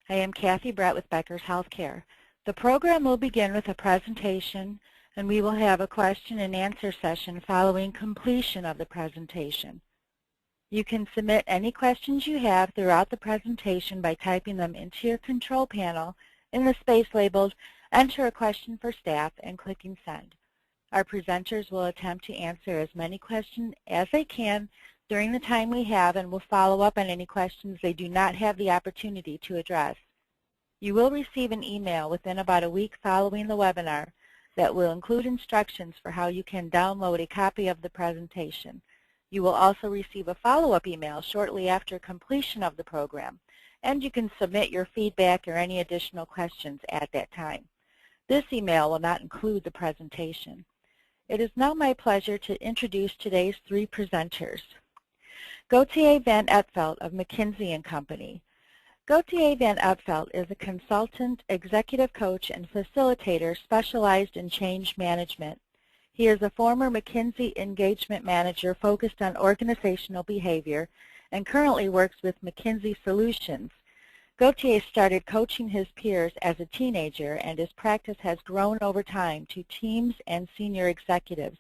I am Kathy Brett with Becker's Healthcare. The program will begin with a presentation, and we will have a question and answer session following completion of the presentation. You can submit any questions you have throughout the presentation by typing them into your control panel in the space labeled Enter a Question for Staff and clicking Send. Our presenters will attempt to answer as many questions as they can during the time we have and will follow up on any questions they do not have the opportunity to address. You will receive an email within about a week following the webinar that will include instructions for how you can download a copy of the presentation. You will also receive a follow-up email shortly after completion of the program, and you can submit your feedback or any additional questions at that time. This email will not include the presentation. It is now my pleasure to introduce today's three presenters. Gauthier van Eetvelde of McKinsey & Company. Gauthier van Eetvelde is a consultant, executive coach, and facilitator specialized in change management. He is a former McKinsey engagement manager focused on organizational behavior and currently works with McKinsey Solutions. Gauthier started coaching his peers as a teenager, and his practice has grown over time to teams and senior executives.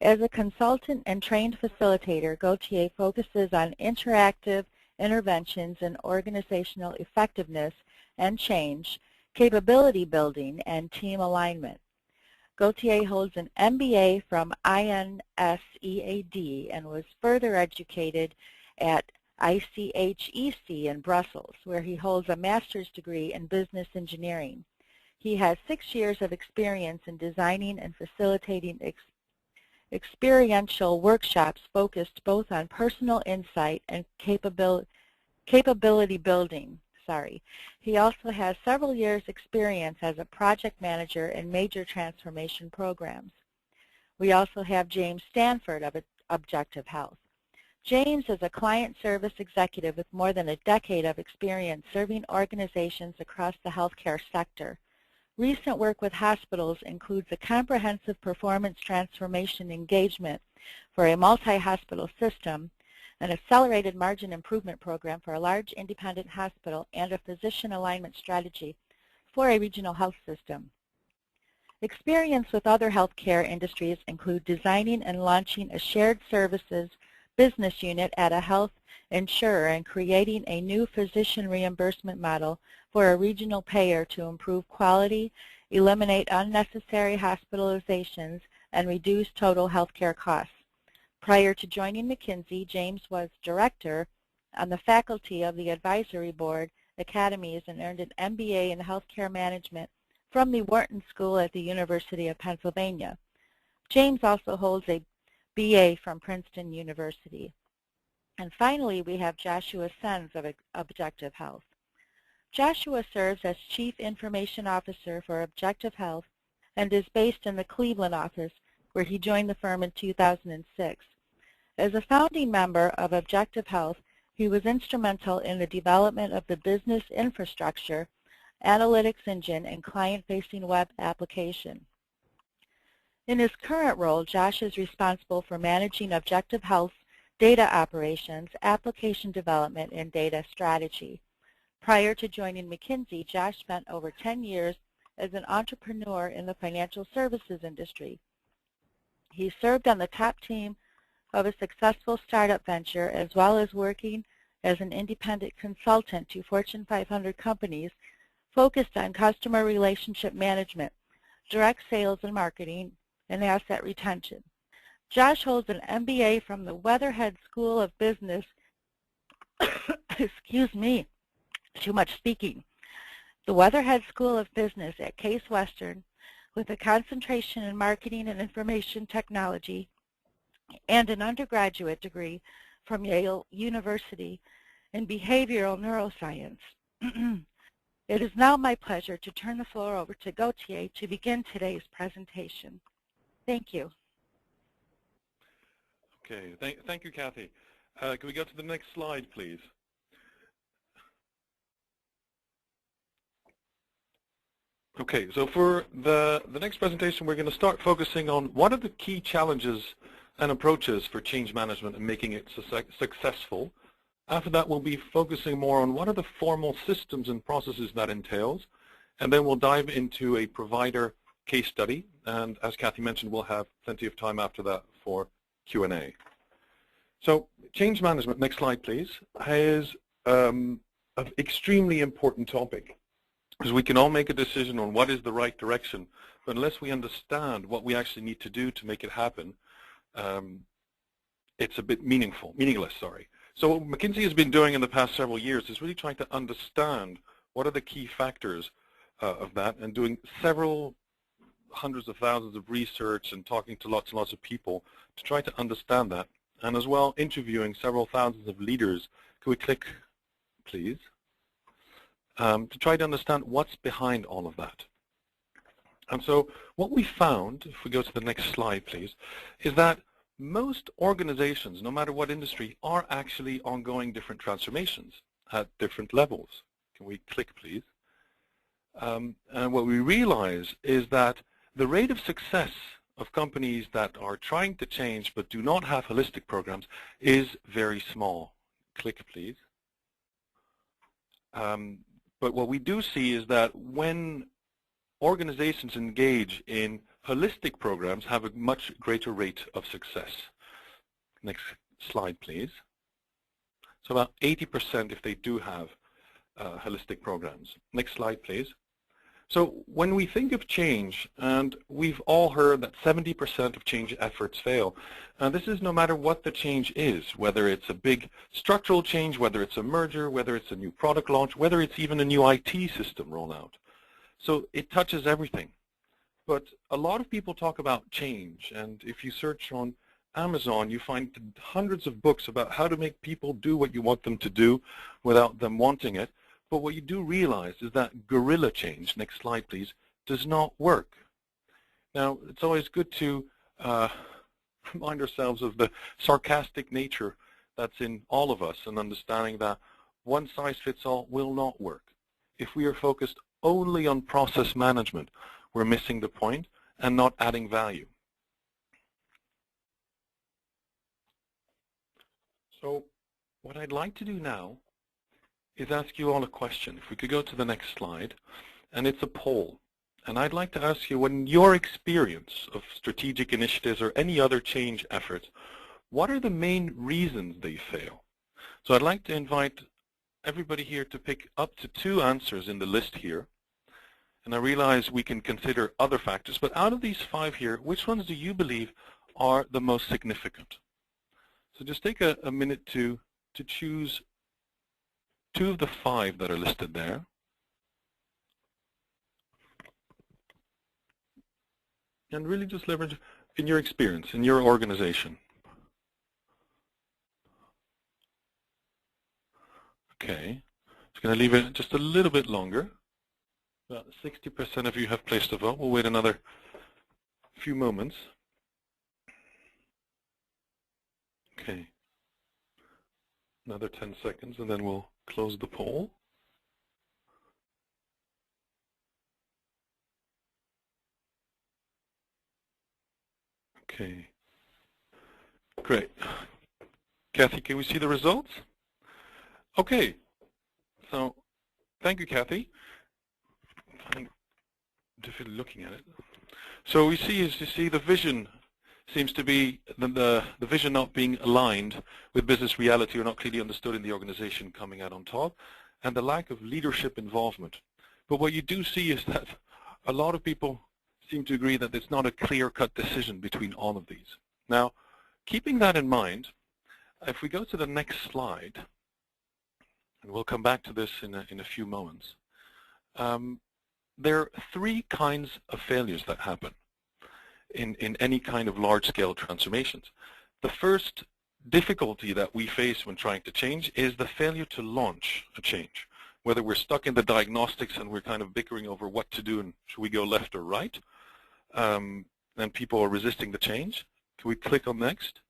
As a consultant and trained facilitator, Gauthier focuses on interactive interventions in organizational effectiveness and change, capability building, and team alignment. Gauthier holds an MBA from INSEAD and was further educated at ICHEC in Brussels, where he holds a master's degree in business engineering. He has 6 years of experience in designing and facilitating experiential workshops focused both on personal insight and capability building. He also has several years' experience as a project manager in major transformation programs. We also have James Stanford of Objective Health. James is a client service executive with more than a decade of experience serving organizations across the healthcare sector. Recent work with hospitals includes a comprehensive performance transformation engagement for a multi-hospital system, an accelerated margin improvement program for a large independent hospital, and a physician alignment strategy for a regional health system. Experience with other healthcare industries include designing and launching a shared services business unit at a health insurer and creating a new physician reimbursement model for a regional payer to improve quality, eliminate unnecessary hospitalizations, and reduce total healthcare costs. Prior to joining McKinsey, James was director on the faculty of the advisory board academies and earned an MBA in healthcare management from the Wharton School at the University of Pennsylvania. James also holds a BA from Princeton University. And finally, we have Joshua Sens of Objective Health. Joshua serves as Chief Information Officer for Objective Health and is based in the Cleveland office, where he joined the firm in 2006. As a founding member of Objective Health, he was instrumental in the development of the business infrastructure, analytics engine, and client-facing web application. In his current role, Josh is responsible for managing Objective Health's data operations, application development, and data strategy. Prior to joining McKinsey, Josh spent over 10 years as an entrepreneur in the financial services industry. He served on the top team of a successful startup venture, as well as working as an independent consultant to Fortune 500 companies focused on customer relationship management, direct sales and marketing, and asset retention. Josh holds an MBA from the Weatherhead School of Business, excuse me, too much speaking, the Weatherhead School of Business at Case Western, with a concentration in marketing and information technology, and an undergraduate degree from Yale University in behavioral neuroscience. It is now my pleasure to turn the floor over to Gauthier to begin today's presentation. Thank you. Okay, thank you, Kathy. Can we go to the next slide, please? Okay, so for the next presentation, we're going to start focusing on what are the key challenges and approaches for change management and making it successful. After that, we'll be focusing more on what are the formal systems and processes that entails, and then we'll dive into a provider case study, and as Kathy mentioned, we'll have plenty of time after that for Q&A. So change management, next slide please, is an extremely important topic, because we can all make a decision on what is the right direction, but unless we understand what we actually need to do to make it happen, it's a bit meaningless. So what McKinsey has been doing in the past several years is really trying to understand what are the key factors of that, and doing several hundreds of thousands of research and talking to lots and lots of people to try to understand that, and as well interviewing several thousands of leaders. Can we click, please? To try to understand what's behind all of that. And so what we found, if we go to the next slide please, is that most organizations, no matter what industry, are actually ongoing different transformations at different levels. Can we click please? And what we realize is that the rate of success of companies that are trying to change but do not have holistic programs is very small. Click please. But what we do see is that when organizations engage in holistic programs, have a much greater rate of success. Next slide, please. So about 80% if they do have holistic programs. Next slide, please. So when we think of change, and we've all heard that 70% of change efforts fail, and this is no matter what the change is, whether it's a big structural change, whether it's a merger, whether it's a new product launch, whether it's even a new IT system rollout. So it touches everything. But a lot of people talk about change, and if you search on Amazon, you find hundreds of books about how to make people do what you want them to do without them wanting it. But what you do realize is that guerrilla change, next slide please, does not work. Now, it's always good to remind ourselves of the sarcastic nature that's in all of us, and understanding that one size fits all will not work. If we are focused only on process management, we're missing the point and not adding value. So what I'd like to do now is ask you all a question. If we could go to the next slide, and it's a poll. And I'd like to ask you, in your experience of strategic initiatives or any other change efforts, what are the main reasons they fail? So I'd like to invite everybody here to pick up to 2 answers in the list here. And I realize we can consider other factors, but out of these 5 here, which ones do you believe are the most significant? So just take a minute to choose 2 of the 5 that are listed there. And really just leverage in your experience, in your organization. Okay, just going to leave it just a little bit longer. About 60% of you have placed a vote. We'll wait another few moments. Okay, another 10 seconds and then we'll close the poll. Okay, great. Kathy, can we see the results? Okay, so thank you, Kathy. I'm definitely looking at it. So we see, as you see, the vision seems to be the vision not being aligned with business reality or not clearly understood in the organization coming out on top, and the lack of leadership involvement. But what you do see is that a lot of people seem to agree that it's not a clear-cut decision between all of these. Now, keeping that in mind, if we go to the next slide, and we'll come back to this in a few moments, there are 3 kinds of failures that happen in any kind of large-scale transformations. The first difficulty that we face when trying to change is the failure to launch a change. Whether we're stuck in the diagnostics and we're kind of bickering over what to do and should we go left or right, and people are resisting the change. Can we click on next?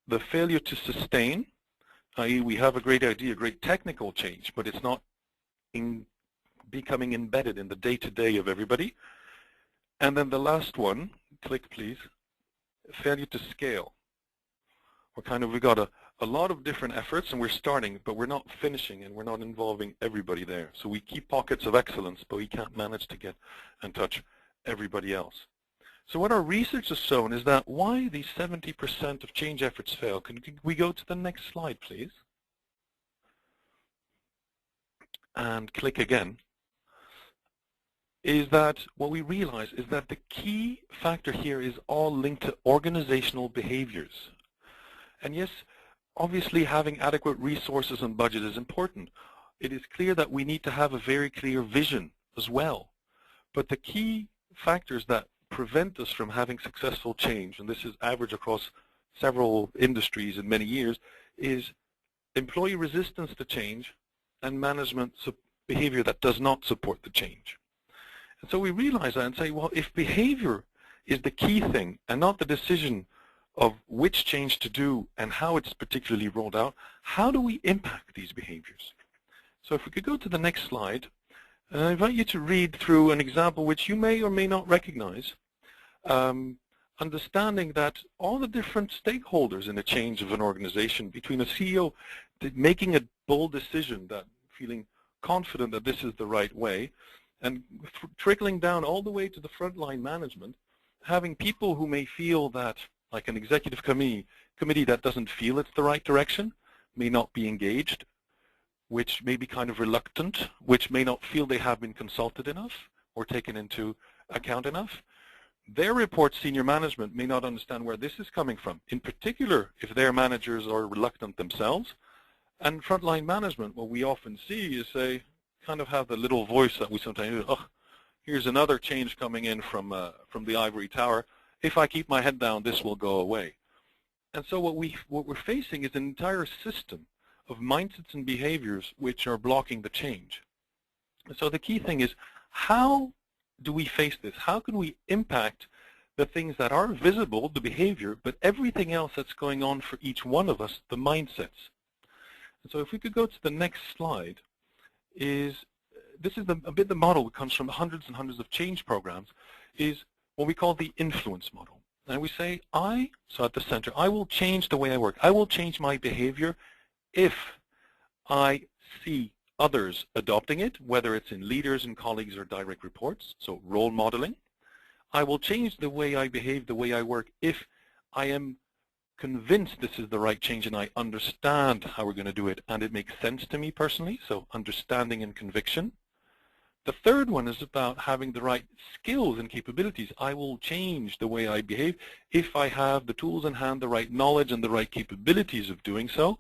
The failure to sustain, i.e. we have a great idea, a great technical change, but it's not becoming embedded in the day-to-day of everybody. And then the last one, click please, failure to scale. We got a a lot of different efforts, and we're starting, but we're not finishing, and we're not involving everybody there. So we keep pockets of excellence, but we can't manage to get and touch everybody else. So what our research has shown is that why these 70% of change efforts fail. Can we go to the next slide, please? And click again. Is that what we realize is that the key factor here is all linked to organizational behaviors. And yes, obviously having adequate resources and budget is important. It is clear that we need to have a very clear vision as well. But the key factors that prevent us from having successful change, and this is average across several industries in many years, is employee resistance to change and management behavior that does not support the change. And so we realize that and say, well, if behavior is the key thing and not the decision of which change to do and how it's particularly rolled out, how do we impact these behaviors? So if we could go to the next slide, and I invite you to read through an example which you may or may not recognize, understanding that all the different stakeholders in a change of an organization, between a CEO making a bold decision, that feeling confident that this is the right way, and trickling down all the way to the frontline management, having people who may feel that, like an executive committee that doesn't feel it's the right direction, may not be engaged, which may be kind of reluctant, which may not feel they have been consulted enough or taken into account enough. Their report, senior management, may not understand where this is coming from, in particular if their managers are reluctant themselves. And frontline management, what we often see is they kind of have the little voice that we sometimes do, oh, here's another change coming in from the ivory tower. If I keep my head down, this will go away. And so what we're facing is an entire system of mindsets and behaviors which are blocking the change. And so the key thing is, how do we face this? How can we impact the things that are visible, the behavior, but everything else that's going on for each one of us, the mindsets? And so if we could go to the next slide, this is a bit the model that comes from hundreds and hundreds of change programs, is what we call the influence model. And we say, so at the center, I will change the way I work. I will change my behavior if I see others adopting it, whether it's in leaders and colleagues or direct reports, so role modeling. I will change the way I behave, the way I work, if I am convinced this is the right change and I understand how we're going to do it and it makes sense to me personally, so understanding and conviction. The third one is about having the right skills and capabilities. I will change the way I behave if I have the tools in hand, the right knowledge and the right capabilities of doing so.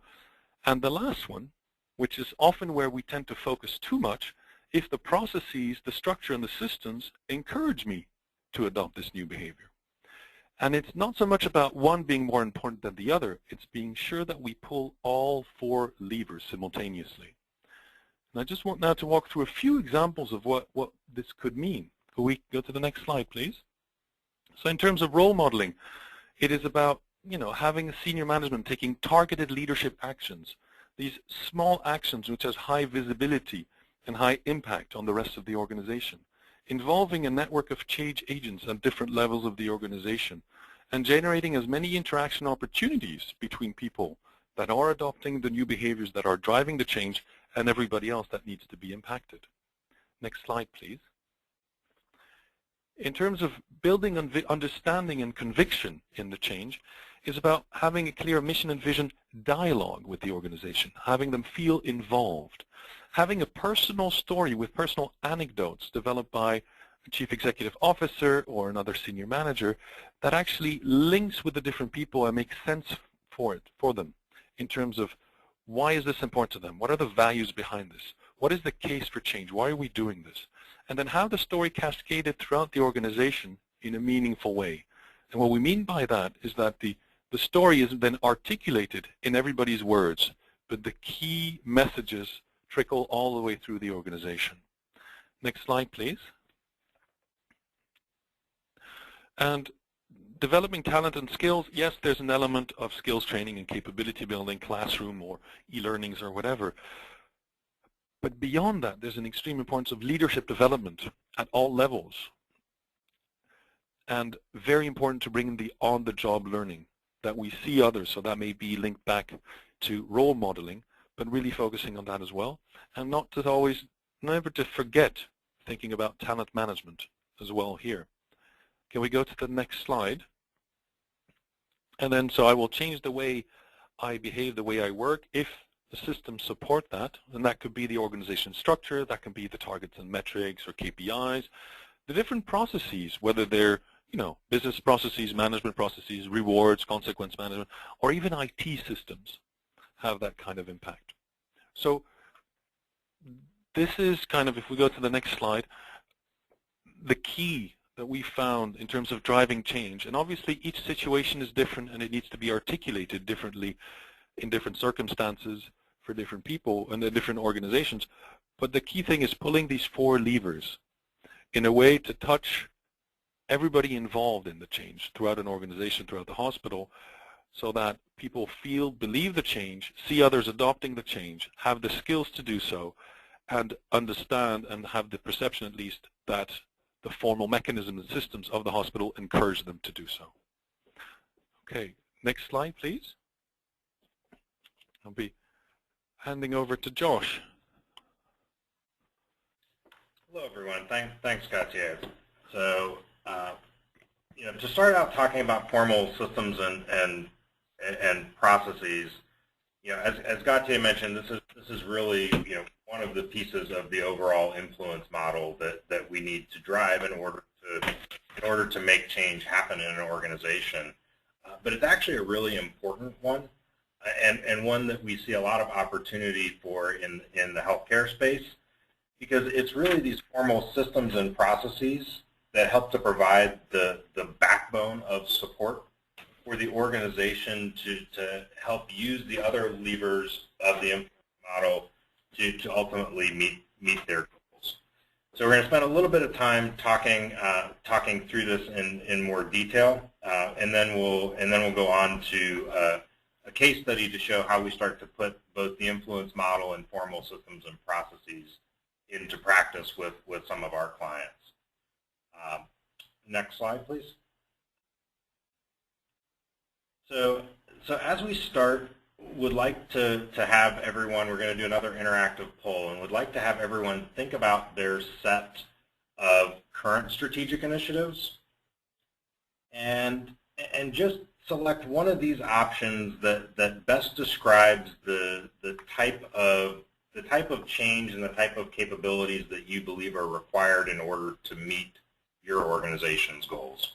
And the last one, which is often where we tend to focus too much, if the processes, the structure and the systems encourage me to adopt this new behavior. And it's not so much about one being more important than the other, it's being sure that we pull all four levers simultaneously. And I just want now to walk through a few examples of what this could mean. Could we go to the next slide, please? So in terms of role modeling, it is about, having a senior management taking targeted leadership actions, these small actions which has high visibility and high impact on the rest of the organization, involving a network of change agents at different levels of the organization, and generating as many interaction opportunities between people that are adopting the new behaviors that are driving the change and everybody else that needs to be impacted. Next slide, please. In terms of building understanding and conviction in the change, is about having a clear mission and vision dialogue with the organization, having them feel involved, having a personal story with personal anecdotes developed by a chief executive officer or another senior manager that actually links with the different people and makes sense for them in terms of why is this important to them? What are the values behind this? What is the case for change? Why are we doing this? And then how the story cascaded throughout the organization in a meaningful way. And what we mean by that is that the story is then articulated in everybody's words, but the key messages trickle all the way through the organization. Next slide, please. And developing talent and skills, yes, there's an element of skills training and capability building, classroom or e-learnings or whatever. But beyond that, there's an extreme importance of leadership development at all levels. And very important to bring in the on-the-job learning that we see others, so that may be linked back to role modeling, but really focusing on that as well, and never to forget thinking about talent management as well here. Can we go to the next slide? And then, so I will change the way I behave, the way I work, if the systems support that, and that could be the organization structure, that can be the targets and metrics or KPIs, the different processes, whether they're business processes, management processes, rewards, consequence management, or even IT systems have that kind of impact. So this is kind of, if we go to the next slide, the key that we found in terms of driving change. And obviously each situation is different and it needs to be articulated differently in different circumstances for different people and the different organizations. But the key thing is pulling these 4 levers in a way to touch everybody involved in the change throughout an organization, throughout the hospital, so that people believe the change, see others adopting the change, have the skills to do so, and understand and have the perception at least that the formal mechanisms and systems of the hospital encourage them to do so. Okay, next slide, please. I'll be handing over to Josh. Hello, everyone. Thanks, Gauthier. So, to start out talking about formal systems and processes, as Gauthier mentioned, this is really one of the pieces of the overall influence model that we need to drive in order to make change happen in an organization. But it's actually a really important one, and one that we see a lot of opportunity for in the healthcare space, because it's really these formal systems and processes that help to provide the backbone of support for the organization to help use the other levers of the influence model to ultimately meet their goals. So we're going to spend a little bit of time talking through this in more detail, and then we'll go on to a case study to show how we start to put both the influence model and formal systems and processes into practice with some of our clients. Next slide, please. So as we start, would like to have everyone, we're going to do another interactive poll, and would like to have everyone think about their set of current strategic initiatives and just select one of these options that best describes the type of change and the type of capabilities that you believe are required in order to meet your organization's goals.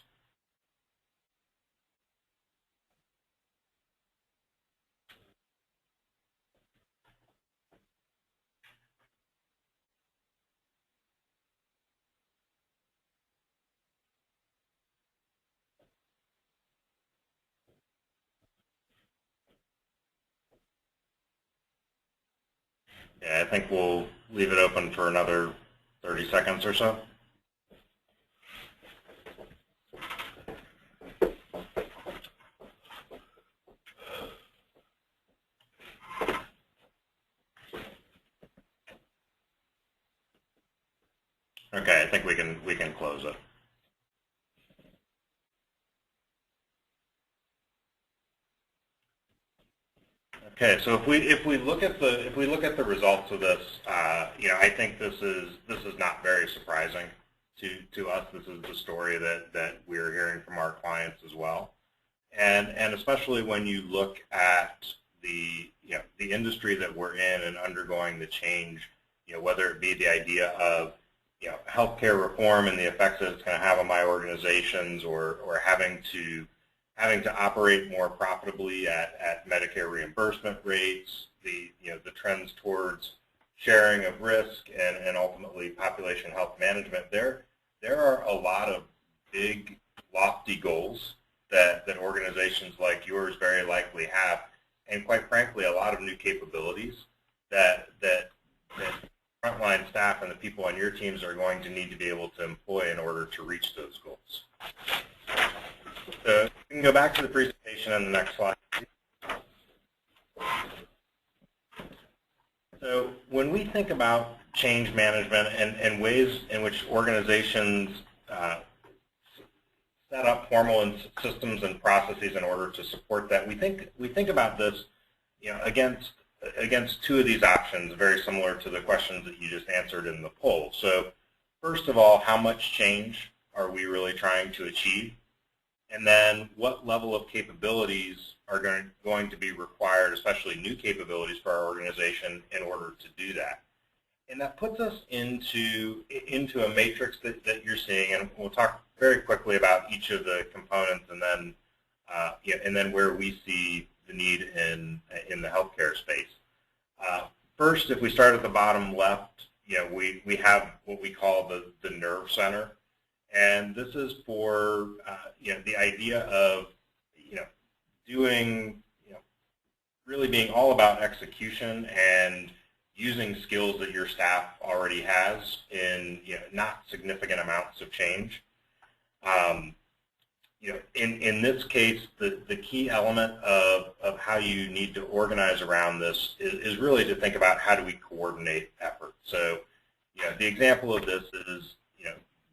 Yeah, I think we'll leave it open for another 30 seconds or so. Okay, I think we can close it. Okay, so if we look at the results of this, I think this is not very surprising to us. This is the story that we're hearing from our clients as well, and especially when you look at the industry that we're in and undergoing the change, whether it be the idea of healthcare reform and the effects that it's going to have on my organizations, or having to operate more profitably at Medicare reimbursement rates, the trends towards sharing of risk and ultimately population health management. There are a lot of big, lofty goals that organizations like yours very likely have, and quite frankly, a lot of new capabilities that frontline staff and the people on your teams are going to need to be able to employ in order to reach those goals. So you can go back to the presentation on the next slide. So when we think about change management and ways in which organizations set up formal systems and processes in order to support that, we think about this against two of these options, very similar to the questions that you just answered in the poll. So first of all, how much change are we really trying to achieve? And then what level of capabilities are going to be required, especially new capabilities for our organization, in order to do that? And that puts us into a matrix that you're seeing, and we'll talk very quickly about each of the components, and then where we see the need in the healthcare space. First, if we start at the bottom left, we have what we call the nerve center, and this is for the idea of doing really being all about execution and using skills that your staff already has in not significant amounts of change. In this case, the key element of how you need to organize around this is really to think about how do we coordinate effort. So, the example of this is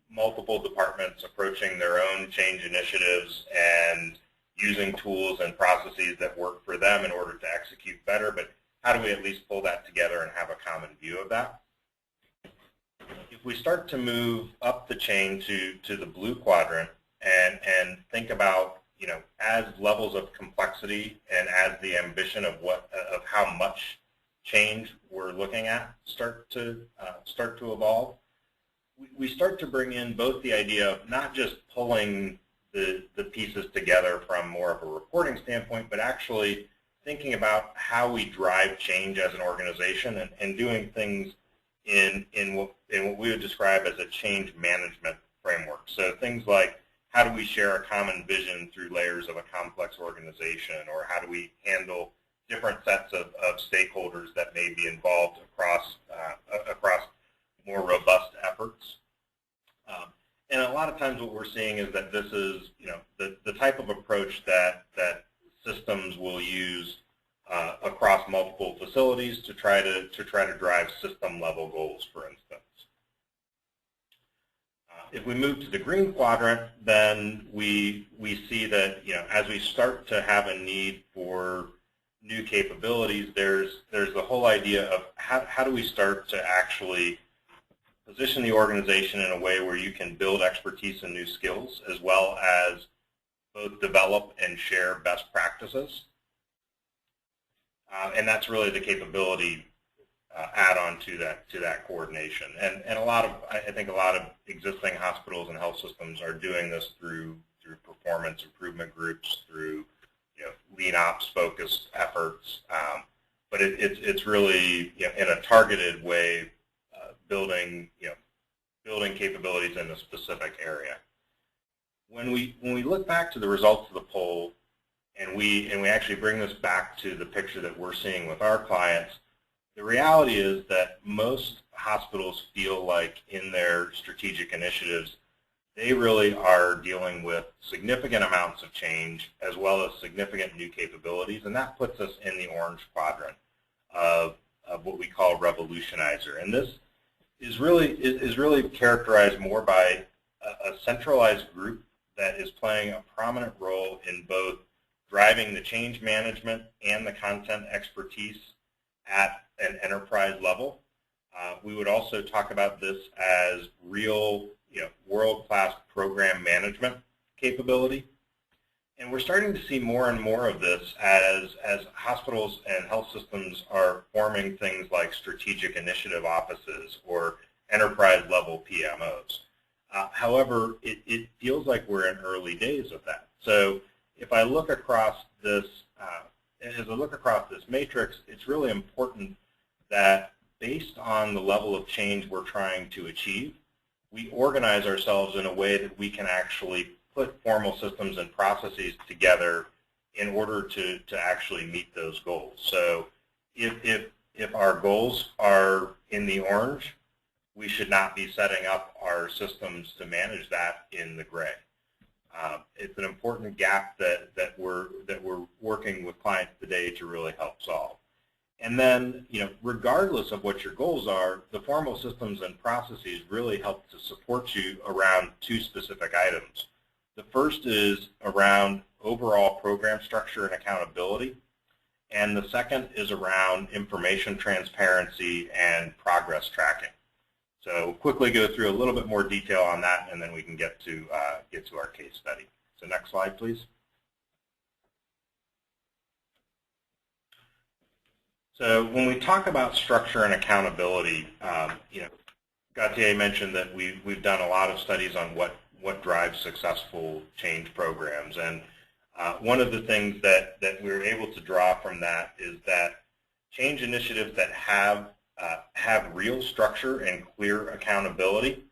multiple departments approaching their own change initiatives and using tools and processes that work for them in order to execute better, but how do we at least pull that together and have a common view of that? If we start to move up the chain to the blue quadrant and think about, as levels of complexity and as the ambition of how much change we're looking at start to evolve, we start to bring in both the idea of not just pulling the pieces together from more of a reporting standpoint, but actually thinking about how we drive change as an organization and doing things in what we would describe as a change management framework. So things like, how do we share a common vision through layers of a complex organization, or how do we handle different sets of stakeholders that may be involved across more robust efforts. And a lot of times what we're seeing is that this is the type of approach that systems will use across multiple facilities to try to drive system level goals, for instance. If we move to the green quadrant, then we see that as we start to have a need for new capabilities, there's the whole idea of how do we start to actually position the organization in a way where you can build expertise and new skills, as well as both develop and share best practices. And that's really the capability add-on to that coordination. And I think a lot of existing hospitals and health systems are doing this through performance improvement groups, through lean ops focused efforts. But it's really in a targeted way building capabilities in a specific area. When we look back to the results of the poll, and we actually bring this back to the picture that we're seeing with our clients, the reality is that most hospitals feel like in their strategic initiatives, they really are dealing with significant amounts of change as well as significant new capabilities, and that puts us in the orange quadrant of what we call revolutionizer. And this is really characterized more by a centralized group that is playing a prominent role in both driving the change management and the content expertise at an enterprise level. We would also talk about this as real, world-class program management capability. And we're starting to see more and more of this as hospitals and health systems are forming things like strategic initiative offices or enterprise-level PMOs. However, it feels like we're in early days of that. So if I look across this, matrix, it's really important that based on the level of change we're trying to achieve, we organize ourselves in a way that we can actually put formal systems and processes together in order to actually meet those goals. So if our goals are in the orange, we should not be setting up our systems to manage that in the gray. It's an important gap that we're working with clients today to really help solve. And then, regardless of what your goals are, the formal systems and processes really help to support you around two specific items. The first is around overall program structure and accountability. and the second is around information transparency and progress tracking. So quickly go through a little bit more detail on that, and then we can get to our case study. So next slide, please. So when we talk about structure and accountability, Gauthier mentioned that we've done a lot of studies on what drives successful change programs, and one of the things that we were able to draw from that is that change initiatives that have real structure and clear accountability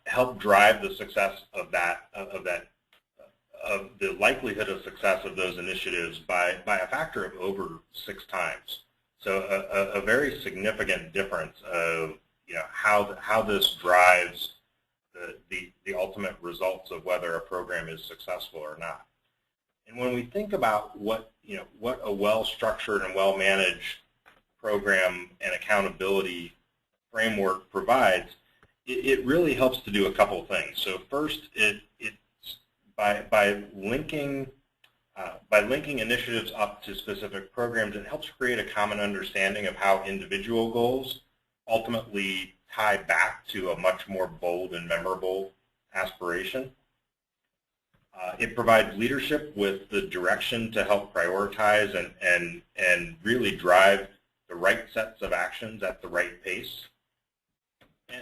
help drive the success of the likelihood of success of those initiatives by a factor of over 6 times. So a very significant difference of how this drives the ultimate results of whether a program is successful or not. And when we think about what a well-structured and well-managed program and accountability framework provides, it really helps to do a couple of things. So first, by linking initiatives up to specific programs, it helps create a common understanding of how individual goals ultimately tie back to a much more bold and memorable aspiration. It provides leadership with the direction to help prioritize and really drive the right sets of actions at the right pace.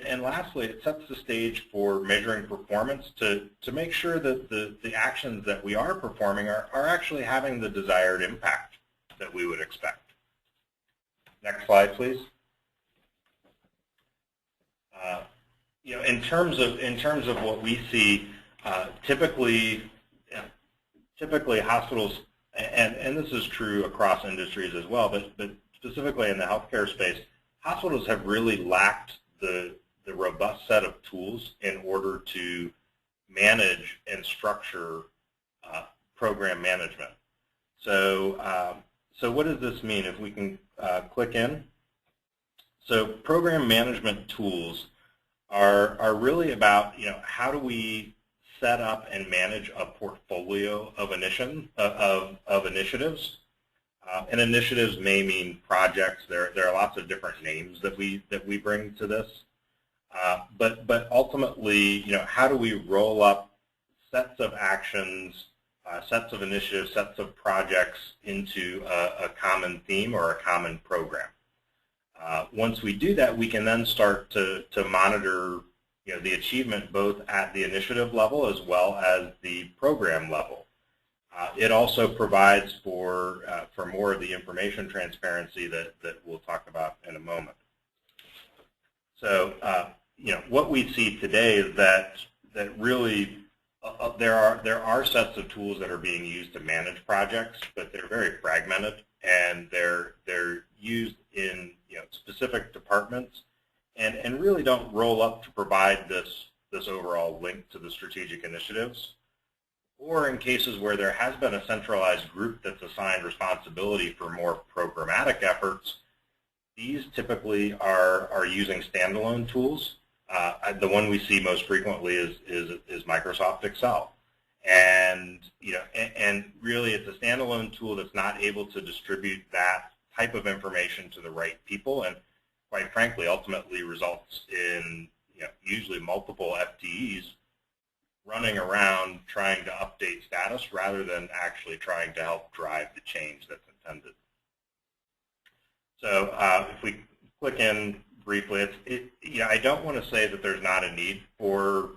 And lastly, it sets the stage for measuring performance to make sure that the actions that we are performing are actually having the desired impact that we would expect. Next slide, please. In terms of what we see, typically hospitals, and this is true across industries as well, but specifically in the healthcare space, hospitals have really lacked the robust set of tools in order to manage and structure program management. So what does this mean? If we can click in. So program management tools are really about how do we set up and manage a portfolio of initiatives. And initiatives may mean projects. There are lots of different names that we bring to this. But ultimately, how do we roll up sets of actions, sets of initiatives, sets of projects into a common theme or a common program? Once we do that, we can then start to monitor the achievement both at the initiative level as well as the program level. It also provides for more of the information transparency that we'll talk about in a moment. So what we see today is that really there are sets of tools that are being used to manage projects, but they're very fragmented, and they're used in specific departments, and really don't roll up to provide this overall link to the strategic initiatives. Or in cases where there has been a centralized group that's assigned responsibility for more programmatic efforts, these typically are using standalone tools. The one we see most frequently is Microsoft Excel. And really it's a standalone tool that's not able to distribute that type of information to the right people, and quite frankly ultimately results in usually multiple FTEs running around trying to update status rather than actually trying to help drive the change that's intended. So if we click in briefly, I don't want to say that there's not a need for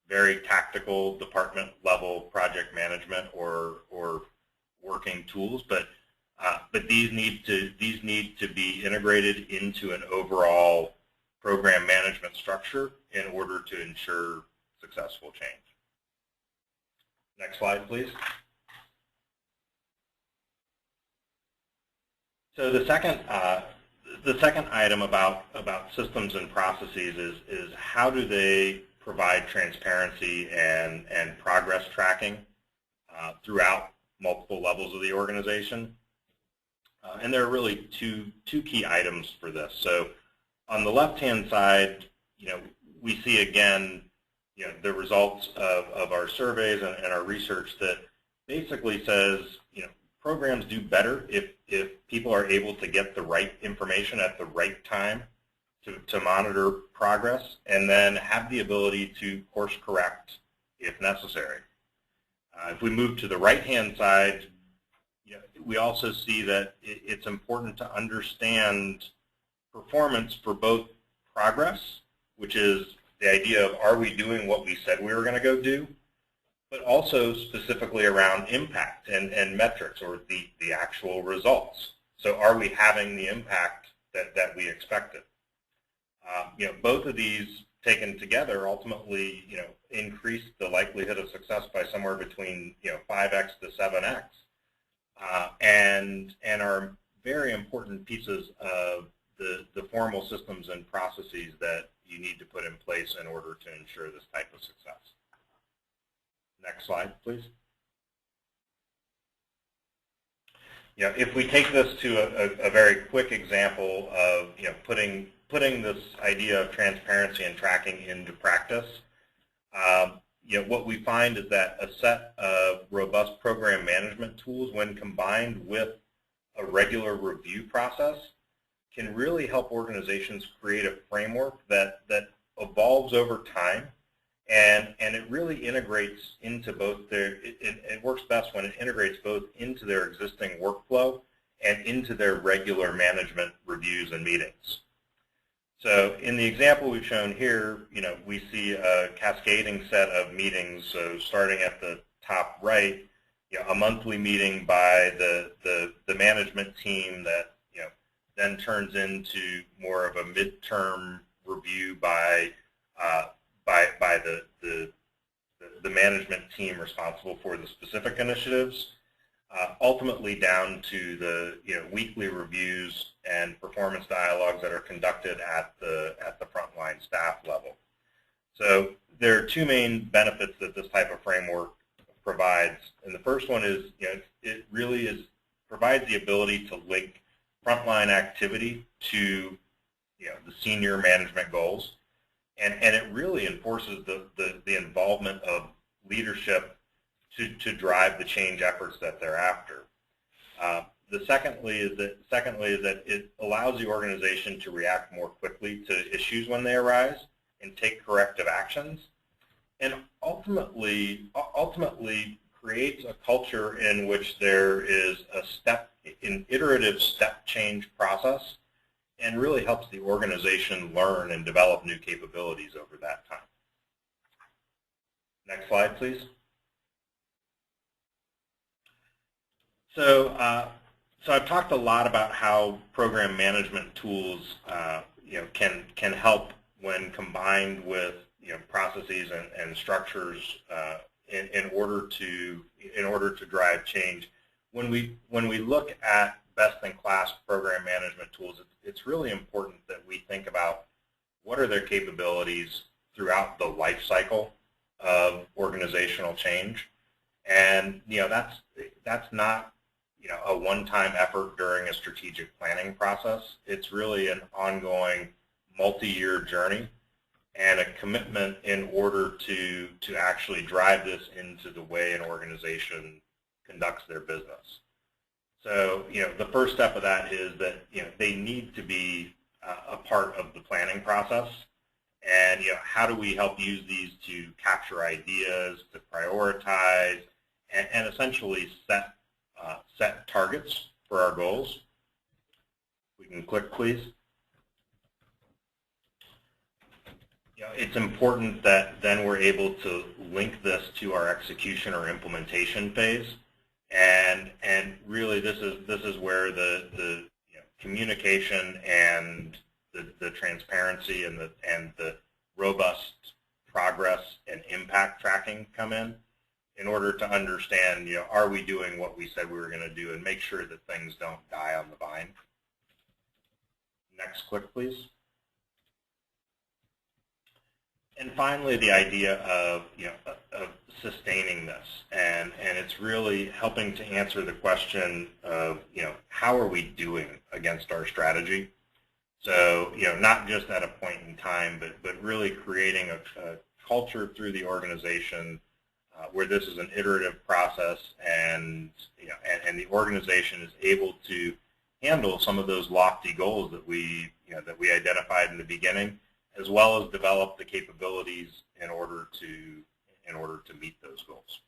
very tactical department level project management or working tools, but these need to be integrated into an overall program management structure in order to ensure successful change. Next slide, please. So the second item about systems and processes is how do they provide transparency and progress tracking throughout multiple levels of the organization. And there are really two key items for this. So on the left-hand side, we see again the results of our surveys and our research that basically says programs do better if people are able to get the right information at the right time to monitor progress, and then have the ability to course correct if necessary. If we move to the right-hand side, we also see that it's important to understand performance for both progress, which is the idea of are we doing what we said we were going to go do, but also specifically around impact and metrics, or the actual results. So are we having the impact that we expected? Both of these taken together ultimately, increase the likelihood of success by somewhere between 5x to 7x, and are very important pieces of the formal systems and processes that you need to put in place in order to ensure this type of success. Next slide, please. If we take this to a very quick example of putting this idea of transparency and tracking into practice, what we find is that a set of robust program management tools, when combined with a regular review process, can really help organizations create a framework that evolves over time, and it really integrates into both their, it works best when it integrates both into their existing workflow and into their regular management reviews and meetings. So in the example we've shown here, we see a cascading set of meetings. So starting at the top right, a monthly meeting by the management team that then turns into more of a midterm review by the management team responsible for the specific initiatives, ultimately down to the weekly reviews and performance dialogues that are conducted at the frontline staff level. So there are two main benefits that this type of framework provides, and the first one is it really provides the ability to link frontline activity to the senior management goals, and it really enforces the involvement of leadership to drive the change efforts that they're after. Secondly is that it allows the organization to react more quickly to issues when they arise and take corrective actions, and ultimately creates a culture in which there is an iterative step change process, and really helps the organization learn and develop new capabilities over that time. Next slide, please. So I've talked a lot about how program management tools can help when combined with processes and structures in order to drive change. When we look at best-in-class program management tools, it's really important that we think about what are their capabilities throughout the life cycle of organizational change, and that's not a one-time effort during a strategic planning process. It's really an ongoing multi-year journey and a commitment in order to actually drive this into the way an organization conducts their business. So, the first step of that is that, they need to be a part of the planning process. And, how do we help use these to capture ideas, to prioritize, and essentially set targets for our goals? We can click, please. It's important that then we're able to link this to our execution or implementation phase. And really, this is where the communication and the transparency and the robust progress and impact tracking come in order to understand, are we doing what we said we were going to do, and make sure that things don't die on the vine. Next click, please. And finally, the idea of sustaining this, and it's really helping to answer the question of how are we doing against our strategy. So not just at a point in time, but really creating a culture through the organization where this is an iterative process, and and the organization is able to handle some of those lofty goals that we identified in the beginning, as well as develop the capabilities in order to meet those goals.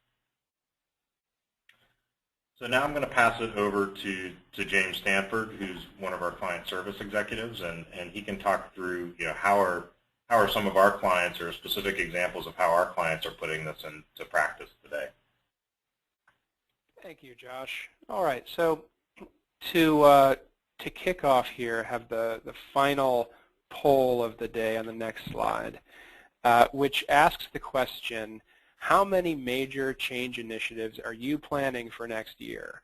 So now I'm going to pass it over to James Stanford, who's one of our client service executives, and he can talk through how are some of our clients, or specific examples of how our clients are putting this into practice today. Thank you, Josh. All right, so to kick off here, have the final poll of the day on the next slide, which asks the question, how many major change initiatives are you planning for next year?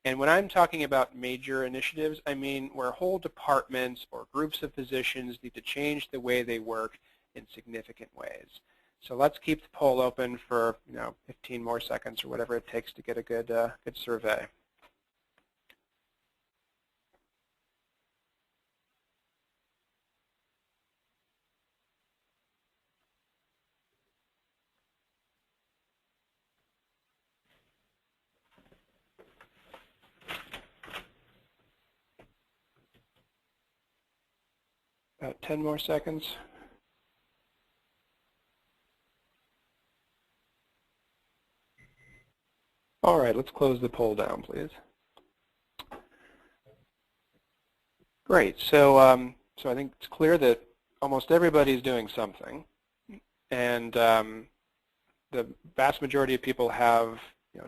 And when I'm talking about major initiatives, I mean where whole departments or groups of physicians need to change the way they work in significant ways. So let's keep the poll open for 15 more seconds or whatever it takes to get a good survey. About 10 more seconds. All right, let's close the poll down, please. Great. So, so I think it's clear that almost everybody's doing something, and the vast majority of people have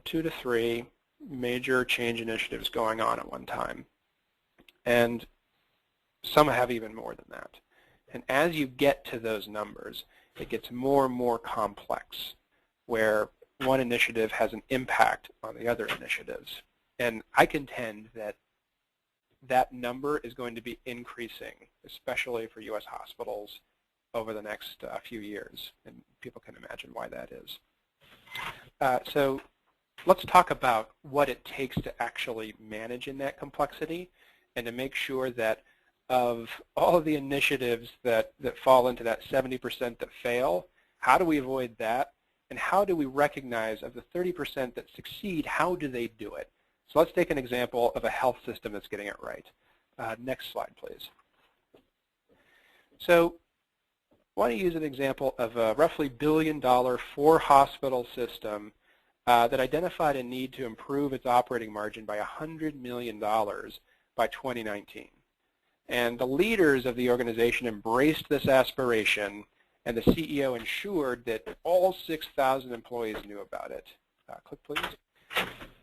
2 to 3 major change initiatives going on at one time, and some have even more than that. And as you get to those numbers, it gets more and more complex, where one initiative has an impact on the other initiatives. And I contend that that number is going to be increasing, especially for U.S. hospitals over the next few years. And people can imagine why that is. So let's talk about what it takes to actually manage in that complexity, and to make sure that of all of the initiatives that fall into that 70% that fail, how do we avoid that? And how do we recognize of the 30% that succeed, how do they do it? So let's take an example of a health system that's getting it right. Next slide, please. So I want to use an example of a roughly $1 billion 4-hospital system that identified a need to improve its operating margin by $100 million by 2019. And the leaders of the organization embraced this aspiration, and the CEO ensured that all 6,000 employees knew about it. Click, please.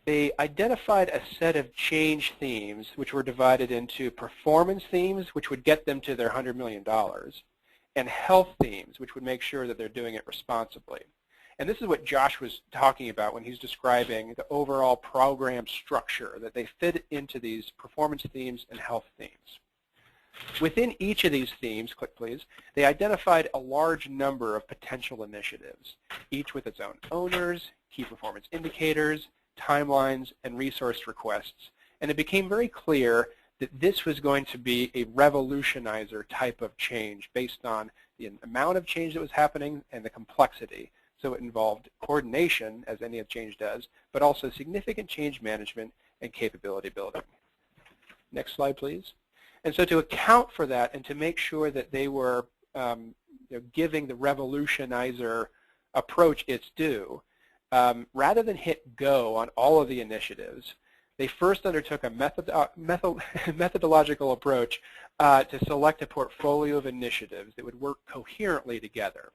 They identified a set of change themes, which were divided into performance themes, which would get them to their $100 million, and health themes, which would make sure that they're doing it responsibly. And this is what Josh was talking about when he's describing the overall program structure, that they fit into these performance themes and health themes. Within each of these themes, click please, they identified a large number of potential initiatives, each with its own owners, key performance indicators, timelines, and resource requests. And it became very clear that this was going to be a revolutionizer type of change based on the amount of change that was happening and the complexity. So it involved coordination, as any change does, but also significant change management and capability building. Next slide, please. And so to account for that and to make sure that they were giving the revolutionizer approach its due, rather than hit go on all of the initiatives, they first undertook a methodological approach to select a portfolio of initiatives that would work coherently together.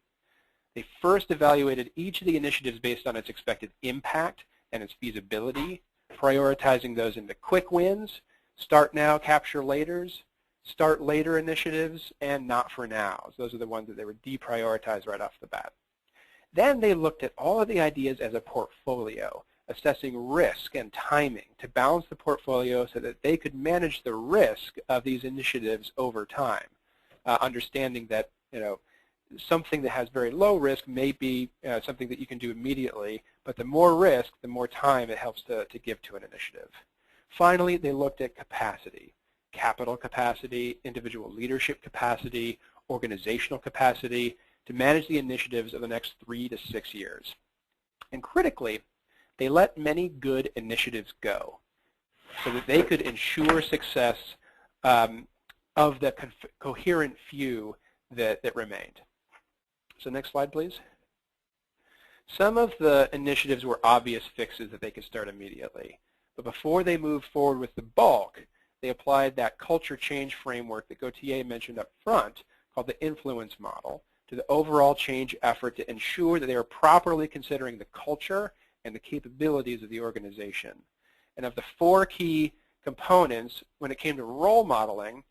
They first evaluated each of the initiatives based on its expected impact and its feasibility, prioritizing those into quick wins, start now, capture laters, start later initiatives, and not for nows. Those are the ones that they would deprioritize right off the bat. Then they looked at all of the ideas as a portfolio, assessing risk and timing to balance the portfolio so that they could manage the risk of these initiatives over time, understanding that something that has very low risk may be something that you can do immediately, but the more risk, the more time it helps to give to an initiative. Finally, they looked at capacity, capital capacity, individual leadership capacity, organizational capacity to manage the initiatives of the next 3 to 6 years. And critically, they let many good initiatives go so that they could ensure success of the coherent few that remained. So next slide, please. Some of the initiatives were obvious fixes that they could start immediately. But before they moved forward with the bulk, they applied that culture change framework that Gauthier mentioned up front, called the influence model, to the overall change effort to ensure that they are properly considering the culture and the capabilities of the organization. And of the 4 key components, when it came to role modeling,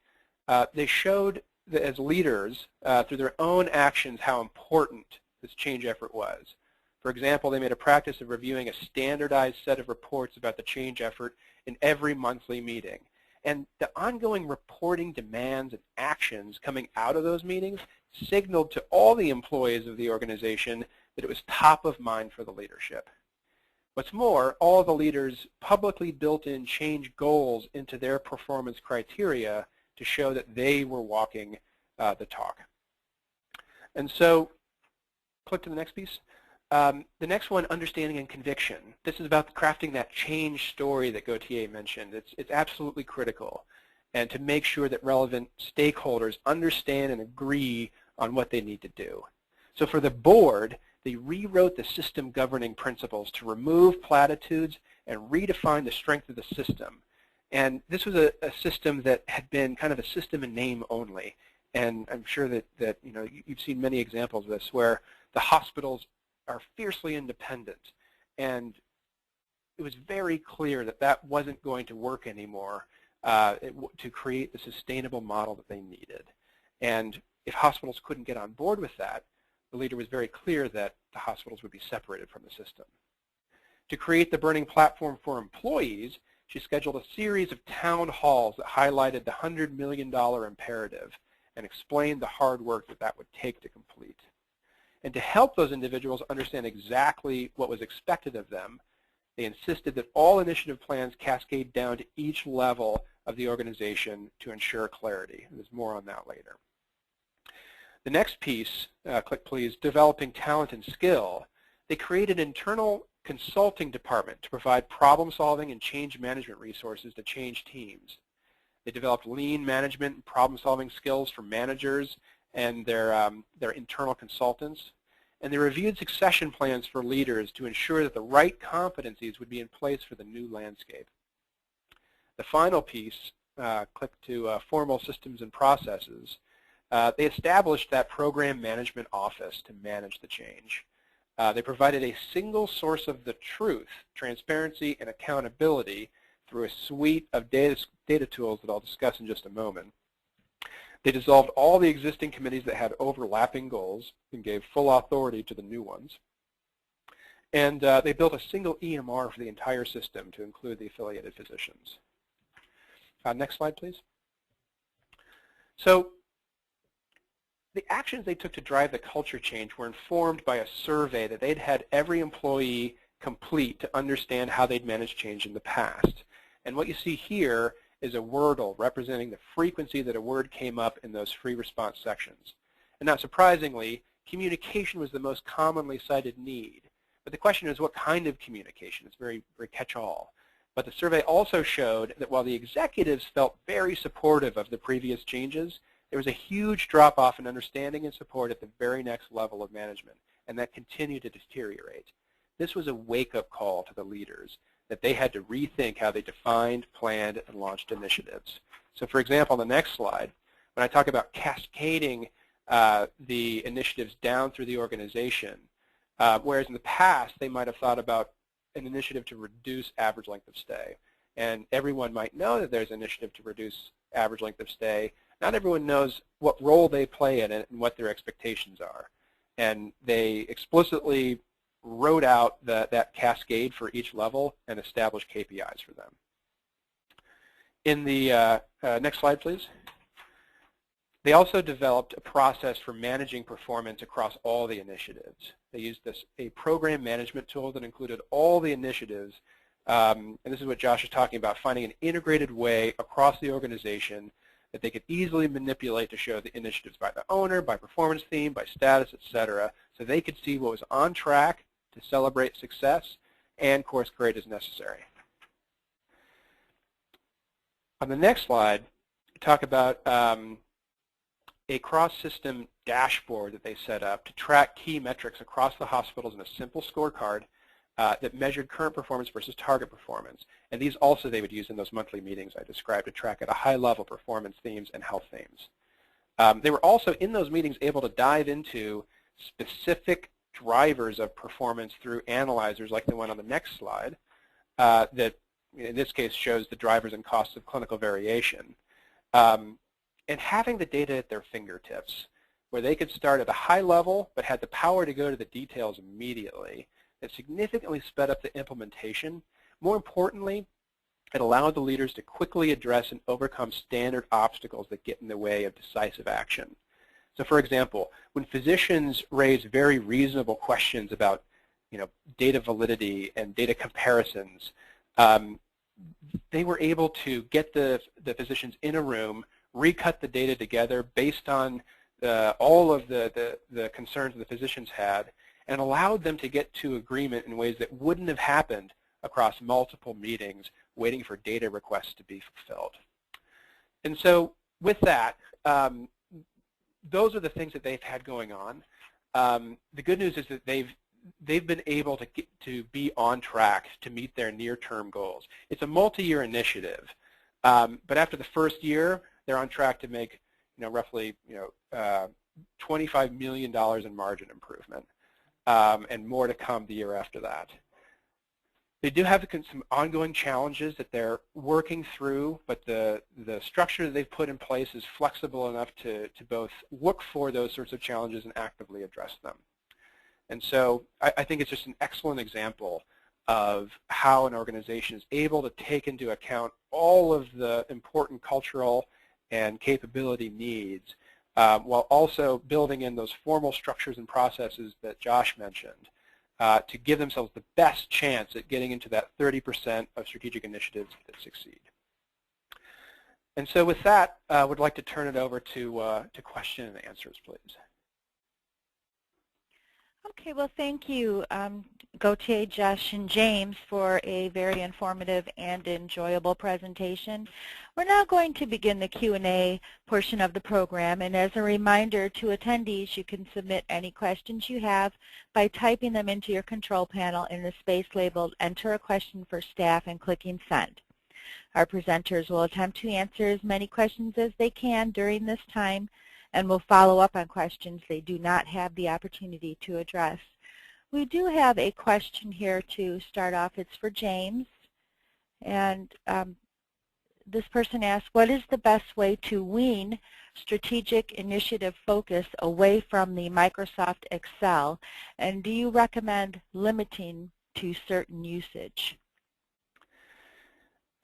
they showed that as leaders, through their own actions, how important this change effort was. For example, they made a practice of reviewing a standardized set of reports about the change effort in every monthly meeting. And the ongoing reporting demands and actions coming out of those meetings signaled to all the employees of the organization that it was top of mind for the leadership. What's more, all the leaders publicly built in change goals into their performance criteria to show that they were walking the talk. And so, click to the next piece. The next one, understanding and conviction. This is about crafting that change story that Gauthier mentioned. It's absolutely critical, and to make sure that relevant stakeholders understand and agree on what they need to do. So for the board, they rewrote the system governing principles to remove platitudes and redefine the strength of the system. And this was a system that had been kind of a system in name only. And I'm sure that you've seen many examples of this, where the hospitals are fiercely independent. And it was very clear that that wasn't going to work anymore to create the sustainable model that they needed. And if hospitals couldn't get on board with that, the leader was very clear that the hospitals would be separated from the system. To create the burning platform for employees, she scheduled a series of town halls that highlighted the $100 million imperative and explained the hard work that that would take to complete. And to help those individuals understand exactly what was expected of them, they insisted that all initiative plans cascade down to each level of the organization to ensure clarity. There's more on that later. The next piece, click please, developing talent and skill. They created an internal consulting department to provide problem-solving and change management resources to change teams. They developed lean management and problem-solving skills for managers and their internal consultants. And they reviewed succession plans for leaders to ensure that the right competencies would be in place for the new landscape. The final piece, click to formal systems and processes. They established that program management office to manage the change. They provided a single source of the truth, transparency, and accountability through a suite of data tools that I'll discuss in just a moment. They dissolved all the existing committees that had overlapping goals and gave full authority to the new ones. And they built a single EMR for the entire system to include the affiliated physicians. Next slide, please. So the actions they took to drive the culture change were informed by a survey that they'd had every employee complete to understand how they'd managed change in the past. And what you see here is a wordle representing the frequency that a word came up in those free response sections. And not surprisingly, communication was the most commonly cited need. But the question is, what kind of communication? It's very, very catch-all. But the survey also showed that while the executives felt very supportive of the previous changes, there was a huge drop-off in understanding and support at the very next level of management, and that continued to deteriorate. This was a wake-up call to the leaders that they had to rethink how they defined, planned, and launched initiatives. So for example, on the next slide, when I talk about cascading the initiatives down through the organization, whereas in the past they might have thought about an initiative to reduce average length of stay. And everyone might know that there's an initiative to reduce average length of stay. Not everyone knows what role they play in it and what their expectations are. And they explicitly wrote out that cascade for each level and established KPIs for them. In the next slide, please. They also developed a process for managing performance across all the initiatives. They used a program management tool that included all the initiatives, and this is what Josh is talking about, finding an integrated way across the organization that they could easily manipulate to show the initiatives by the owner, by performance theme, by status, etc., so they could see what was on track to celebrate success, and course correct as necessary. On the next slide, we talk about a cross-system dashboard that they set up to track key metrics across the hospitals in a simple scorecard that measured current performance versus target performance. And these also they would use in those monthly meetings I described to track at a high level performance themes and health themes. They were also in those meetings able to dive into specific drivers of performance through analyzers like the one on the next slide that in this case shows the drivers and costs of clinical variation. And having the data at their fingertips where they could start at a high level but had the power to go to the details immediately, it significantly sped up the implementation. More importantly, it allowed the leaders to quickly address and overcome standard obstacles that get in the way of decisive action. So for example, when physicians raise very reasonable questions about data validity and data comparisons, they were able to get the physicians in a room, recut the data together based on all of the concerns the physicians had, and allowed them to get to agreement in ways that wouldn't have happened across multiple meetings waiting for data requests to be fulfilled. And so with that, those are the things that they've had going on. The good news is that they've been able to be on track to meet their near-term goals. It's a multi-year initiative, but after the first year, they're on track to make roughly $25 million in margin improvement, and more to come the year after that. They do have some ongoing challenges that they're working through, but the structure that they've put in place is flexible enough to both look for those sorts of challenges and actively address them. And so I think it's just an excellent example of how an organization is able to take into account all of the important cultural and capability needs while also building in those formal structures and processes that Josh mentioned to give themselves the best chance at getting into that 30% of strategic initiatives that succeed. And so with that, I would like to turn it over to question and answers, please. Okay, well, thank you, Gauthier, Josh, and James for a very informative and enjoyable presentation. We're now going to begin the Q&A portion of the program, and as a reminder to attendees, you can submit any questions you have by typing them into your control panel in the space labeled Enter a Question for Staff and clicking Send. Our presenters will attempt to answer as many questions as they can during this time, and will follow up on questions they do not have the opportunity to address. We do have a question here to start off. It's for James. And this person asks, what is the best way to wean strategic initiative focus away from the Microsoft Excel? And do you recommend limiting to certain usage?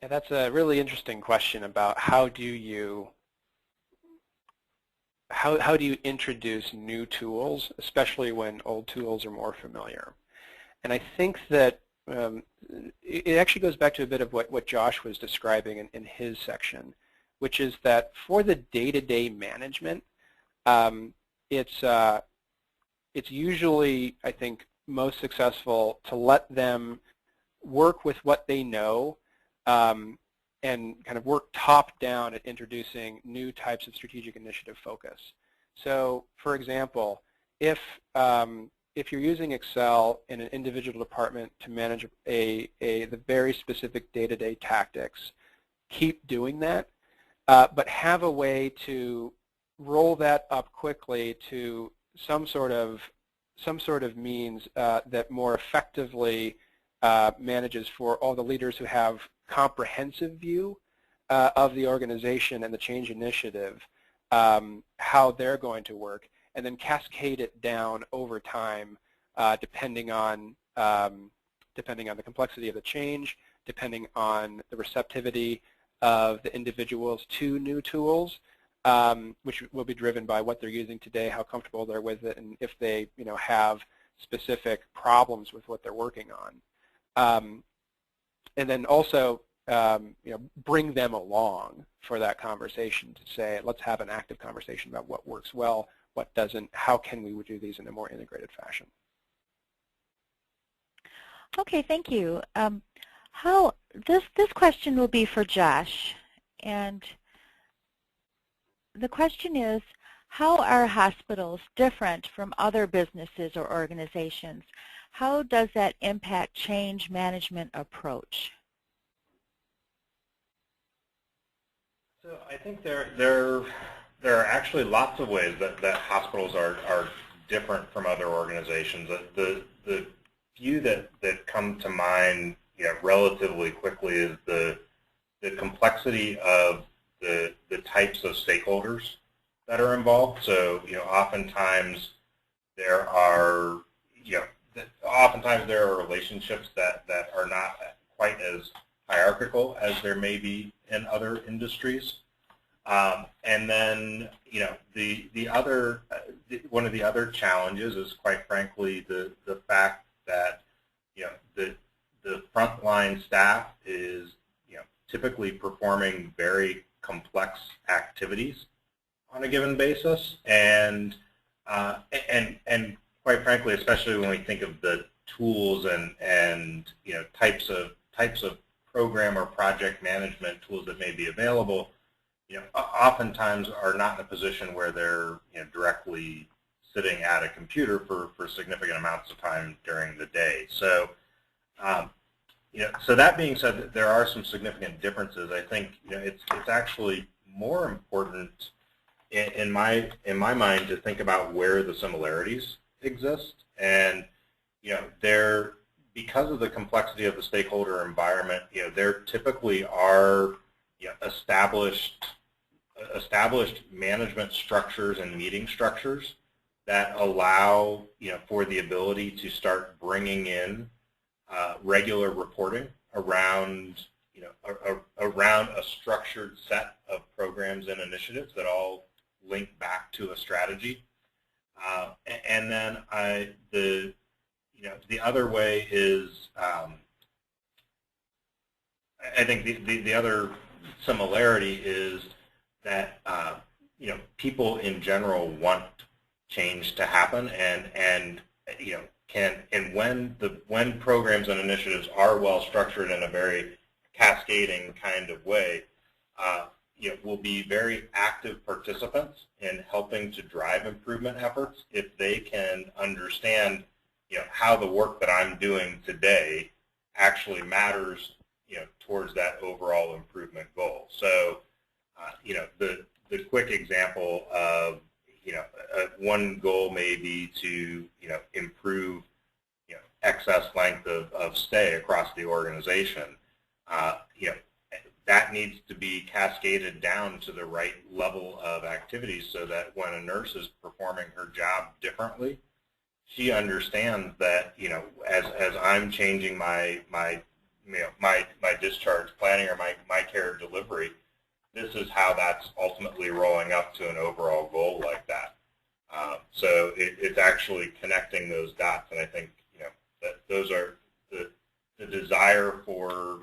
Yeah, that's a really interesting question about how do you introduce new tools, especially when old tools are more familiar. And I think that it actually goes back to a bit of what Josh was describing in his section, which is that for the day-to-day management, it's usually, I think, most successful to let them work with what they know and kind of work top-down at introducing new types of strategic initiative focus. So, for example, if you're using Excel in an individual department to manage the very specific day-to-day tactics, keep doing that, but have a way to roll that up quickly to some sort of means that more effectively manages for all the leaders who have comprehensive view of the organization and the change initiative, how they're going to work, and then cascade it down over time depending on the complexity of the change, depending on the receptivity of the individuals to new tools, which will be driven by what they're using today, how comfortable they're with it, and if they have specific problems with what they're working on. And then also bring them along for that conversation to say, let's have an active conversation about what works well, what doesn't, how can we do these in a more integrated fashion. Okay, thank you. This question will be for Josh, and the question is, how are hospitals different from other businesses or organizations? How does that impact change management approach? So I think there are actually lots of ways that hospitals are different from other organizations. The few that come to mind, relatively quickly is the complexity of the types of stakeholders that are involved. So oftentimes there are relationships that are not quite as hierarchical as there may be in other industries. And then, one of the other challenges is, quite frankly, the fact that, the frontline staff is, typically performing very complex activities on a given basis, and quite frankly, especially when we think of the tools and types of program or project management tools that may be available, oftentimes are not in a position where they're directly sitting at a computer for significant amounts of time during the day. So, so that being said, there are some significant differences. I think it's actually more important in my mind to think about where the similarities exist, and because of the complexity of the stakeholder environment, there typically are established management structures and meeting structures that allow for the ability to start bringing in regular reporting around around a structured set of programs and initiatives that all link back to a strategy. And then the other way is, I think the other similarity is that people in general want change to happen, and when programs and initiatives are well structured in a very cascading kind of way, will be very active participants in helping to drive improvement efforts if they can understand how the work that I'm doing today actually matters towards that overall improvement goal. So the quick example of one goal may be to improve excess length of stay across the organization. That needs to be cascaded down to the right level of activities so that when a nurse is performing her job differently, she understands that as I'm changing my discharge planning or my care delivery, this is how that's ultimately rolling up to an overall goal like that. So it's actually connecting those dots, and I think that those are the desire for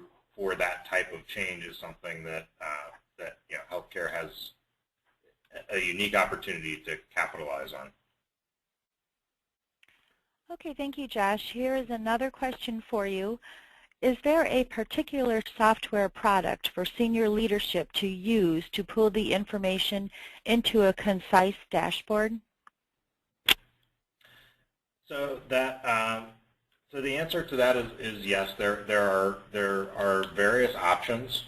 that type of change is something that healthcare has a unique opportunity to capitalize on. Okay, thank you, Josh. Here is another question for you. Is there a particular software product for senior leadership to use to pull the information into a concise dashboard? So the answer to that is yes. There are various options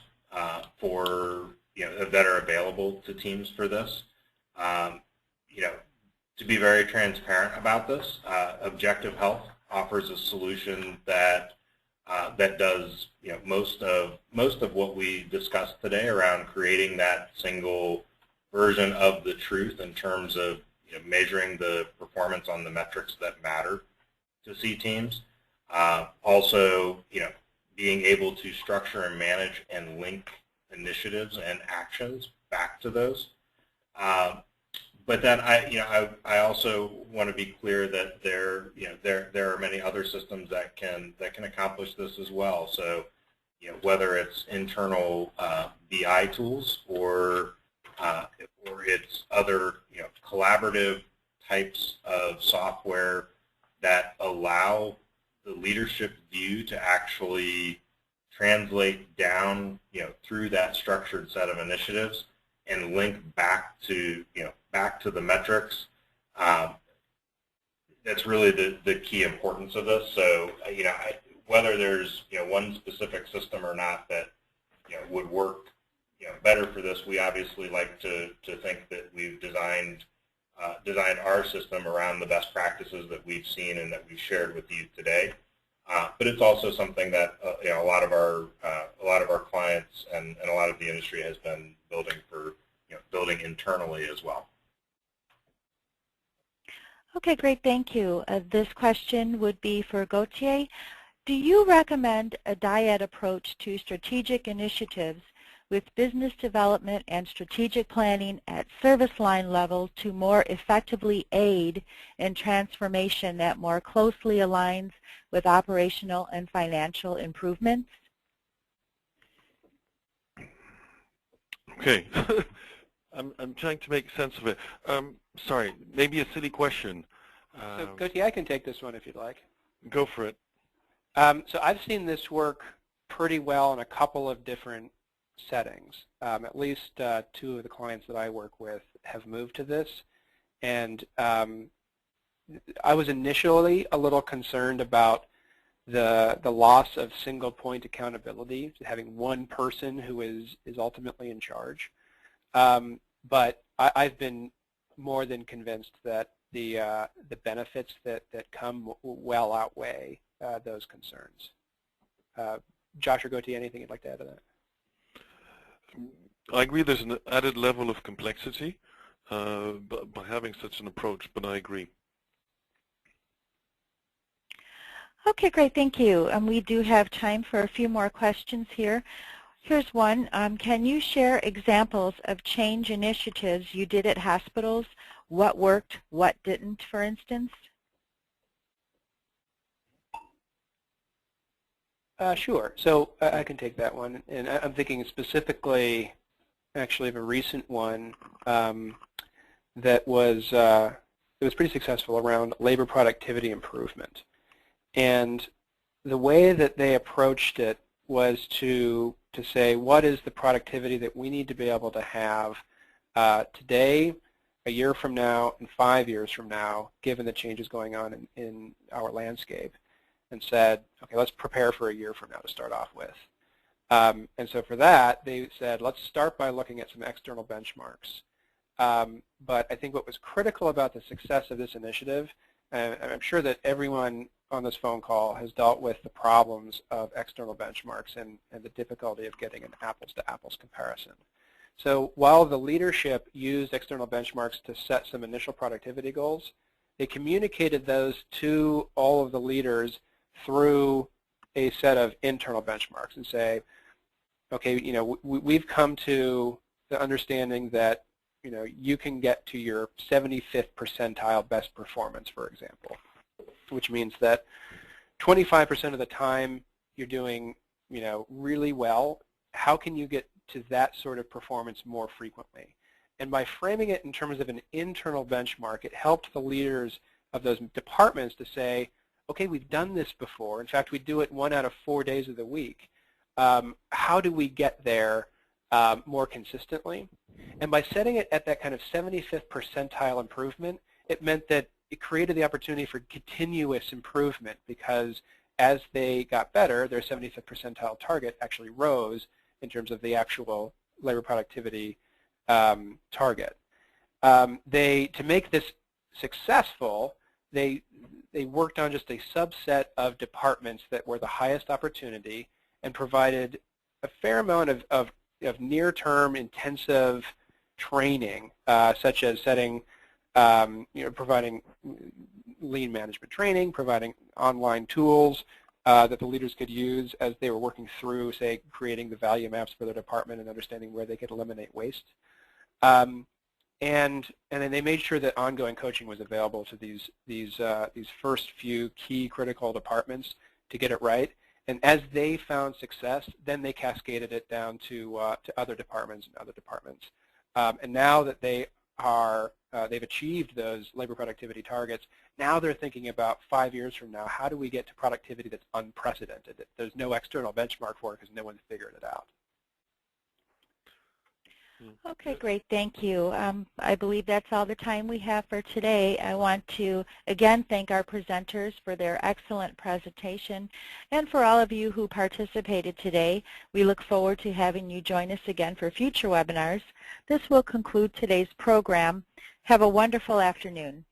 for that are available to teams for this. To be very transparent about this, Objective Health offers a solution that does most of what we discussed today around creating that single version of the truth in terms of measuring the performance on the metrics that matter to C teams. Also, being able to structure and manage and link initiatives and actions back to those. But then I also want to be clear that there are many other systems that can accomplish this as well. So whether it's internal BI tools or it's other collaborative types of software that allow the leadership view to actually translate down, through that structured set of initiatives and link back to, back to the metrics. That's really the key importance of this. So, whether there's, one specific system or not that, would work, better for this, we obviously like to think that we've designed our system around the best practices that we've seen and that we've shared with you today. But it's also something that a lot of our clients and a lot of the industry has been building for building internally as well. Okay, great, thank you. This question would be for Gauthier. Do you recommend a dyad approach to strategic initiatives with business development and strategic planning at service line level to more effectively aid in transformation that more closely aligns with operational and financial improvements? Okay. I'm trying to make sense of it. Sorry, maybe a silly question. So, Gauthier, I can take this one if you'd like. Go for it. So I've seen this work pretty well in a couple of different settings. At least two of the clients that I work with have moved to this. And I was initially a little concerned about the loss of single point accountability, having one person who is ultimately in charge. But I've been more than convinced that the benefits that come well outweigh those concerns. Josh or Gauthier, anything you'd like to add to that? I agree there's an added level of complexity by having such an approach, but I agree. Okay, great, thank you. And we do have time for a few more questions here. Here's one. Can you share examples of change initiatives you did at hospitals? What worked, what didn't, for instance? Sure. So I can take that one. And I'm thinking specifically, actually, of a recent one that was pretty successful around labor productivity improvement. And the way that they approached it was to say, what is the productivity that we need to be able to have today, a year from now, and 5 years from now, given the changes going on in our landscape, and said, okay, let's prepare for a year from now to start off with. And so for that, they said, let's start by looking at some external benchmarks. But I think what was critical about the success of this initiative, and I'm sure that everyone on this phone call has dealt with the problems of external benchmarks and the difficulty of getting an apples-to-apples comparison. So while the leadership used external benchmarks to set some initial productivity goals, they communicated those to all of the leaders through a set of internal benchmarks and say, okay, we've come to the understanding that, you can get to your 75th percentile best performance, for example, which means that 25% of the time you're doing, really well. How can you get to that sort of performance more frequently? And by framing it in terms of an internal benchmark, it helped the leaders of those departments to say, okay, we've done this before. In fact, we do it 1 out of 4 days of the week. How do we get there more consistently? And by setting it at that kind of 75th percentile improvement, it meant that it created the opportunity for continuous improvement, because as they got better, their 75th percentile target actually rose in terms of the actual labor productivity target. To make this successful, they worked on just a subset of departments that were the highest opportunity and provided a fair amount of near-term intensive training, such as providing lean management training, providing online tools that the leaders could use as they were working through, say, creating the value maps for their department and understanding where they could eliminate waste. And then they made sure that ongoing coaching was available to these first few key critical departments to get it right. And as they found success, then they cascaded it down to other departments and other departments. And now that they are they've achieved those labor productivity targets. Now they're thinking about 5 years from now, how do we get to productivity that's unprecedented, that there's no external benchmark for because no one's figured it out. Okay, great. Thank you. I believe that's all the time we have for today. I want to again thank our presenters for their excellent presentation and for all of you who participated today. We look forward to having you join us again for future webinars. This will conclude today's program. Have a wonderful afternoon.